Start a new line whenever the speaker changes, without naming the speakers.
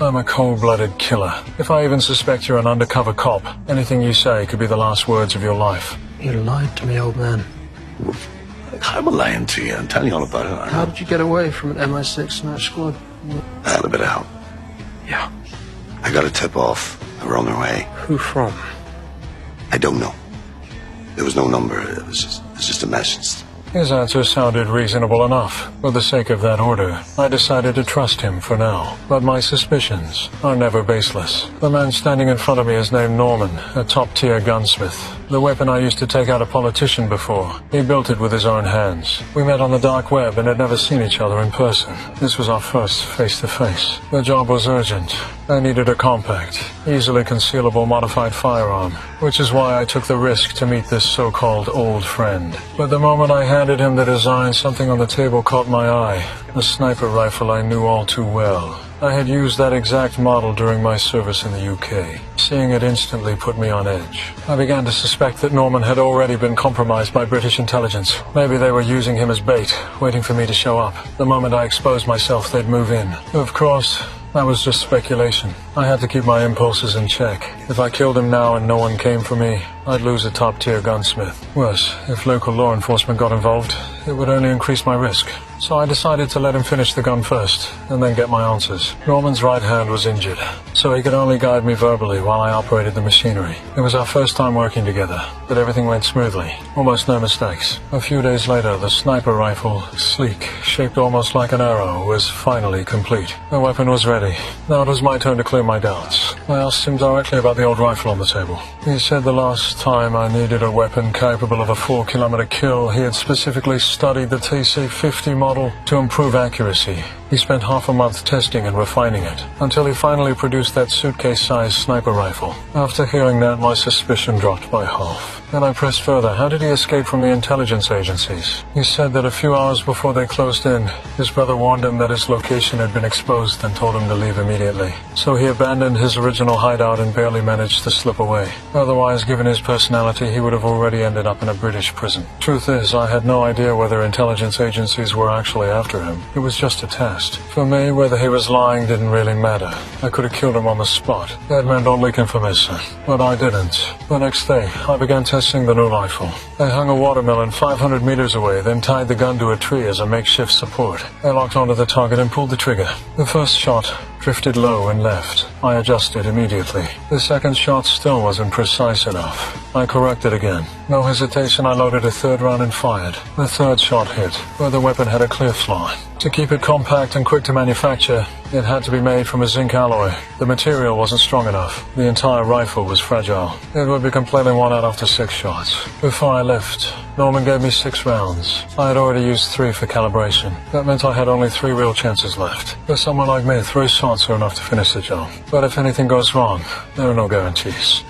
I'm a cold-blooded killer. If I even suspect you're an undercover cop, anything you say could be the last words of your life.
You lied to me, old man.
I'm lying to you. I'm telling you all about it.
How did you get away from an MI6 snatch squad?
I had a bit of help.
Yeah.
I got a tip-off. They were on their way.
Who from?
I don't know. There was no number. It was just a message.
His answer sounded reasonable enough. For the sake of that order, I decided to trust him for now. But my suspicions are never baseless. The man standing in front of me is named Norman, a top-tier gunsmith. The weapon I used to take out a politician before. He built it with his own hands. We met on the dark web and had never seen each other in person. This was our first face-to-face. The job was urgent. I needed a compact, easily concealable modified firearm, which is why I took the risk to meet this so-called old friend. But the moment I handed him the design, something on the table caught my eye. A sniper rifle I knew all too well. I had used that exact model during my service in the UK. Seeing it instantly put me on edge. I began to suspect that Norman had already been compromised by British intelligence. Maybe they were using him as bait, waiting for me to show up. The moment I exposed myself, they'd move in. Of course, that was just speculation. I had to keep my impulses in check. If I killed him now and no one came for me, I'd lose a top-tier gunsmith. Worse, if local law enforcement got involved, it would only increase my risk. So I decided to let him finish the gun first, and then get my answers. Norman's right hand was injured, so he could only guide me verbally while I operated the machinery. It was our first time working together, but everything went smoothly. Almost no mistakes. A few days later, the sniper rifle, sleek, shaped almost like an arrow, was finally complete. The weapon was ready. Now it was my turn to clear my doubts. I asked him directly about the old rifle on the table. He said the last time I needed a weapon capable of a 4-kilometer kill, he had specifically studied the TC-50 model to improve accuracy. He spent half a month testing and refining it, until he finally produced that suitcase-sized sniper rifle. After hearing that, my suspicion dropped by half. Then I pressed further. How did he escape from the intelligence agencies? He said that a few hours before they closed in, his brother warned him that his location had been exposed and told him to leave immediately. So he abandoned his original hideout and barely managed to slip away. Otherwise, given his personality, he would have already ended up in a British prison. Truth is, I had no idea whether intelligence agencies were actually after him. It was just a test. For me, whether he was lying didn't really matter. I could have killed him on the spot. That meant all leak information. But I didn't. The next day, I began testing the new rifle. I hung a watermelon 500 meters away, then tied the gun to a tree as a makeshift support. I locked onto the target and pulled the trigger. The first shot drifted low and left. I adjusted immediately. The second shot still wasn't precise enough. I corrected again. No hesitation, I loaded a third round and fired. The third shot hit, where the weapon had a clear flaw. To keep it compact and quick to manufacture, it had to be made from a zinc alloy. The material wasn't strong enough. The entire rifle was fragile. It would be completely worn out after 6 shots. Before I left, Norman gave me 6 rounds. I had already used 3 for calibration. That meant I had only 3 real chances left. For someone like me, 3 shots are enough to finish the job. But if anything goes wrong, there are no guarantees.